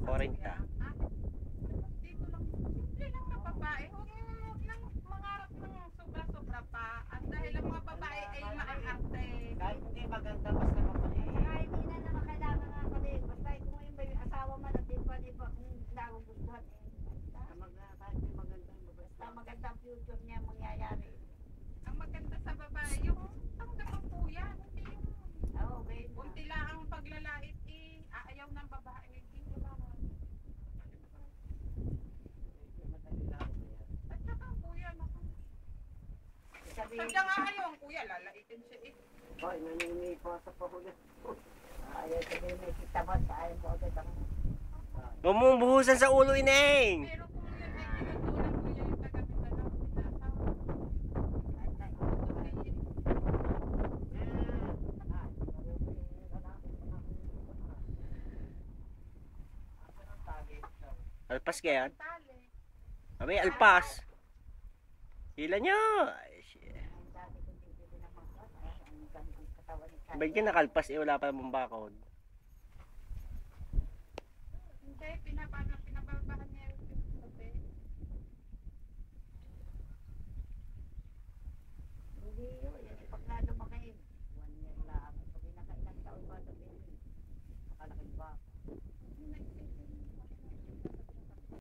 40. Dito lang. Simple lang na babae. Huwag nang mangarap ng sobra-sobra pa. At dahil ang mga babae ay maangarte. Kahit hindi maganda, basta mapait. Saka hindi na naman kailangan nga pala eh. Basta kung ngayon ba yung asawa man at yung pwede ba kung nagugustuhan eh. Kahit hindi maganda, Basta maganda ang future niya mangyayari. Ang maganda sa babae, yung tanggap ang kuya. Hindi yung Oo, okay. unti lang ang paglalait eh. Aayaw ng babae. Hindi wala na. madali lang yan. At saka ang kuya, naku. Sabihin, Sadya nga ayaw ang kuya, lalaitin siya eh. Hoy, naniniipasa pa huli. ayaw sabihin may kitabot, ayaw mo agad ang Huwag mong buhusan sa ulo, ineng! Pero kung yun ay tinutulak kuya yung taga-Mindanao, tinatawa. Alpas ka yan? Tali. Abay, alpas! Hila nyo! Ay, shit. dati kung bibili ng mga ang gandang katawan ni Kaya. Ba't ka nakalpas eh, wala pa namang bakod? Hindi, pinapano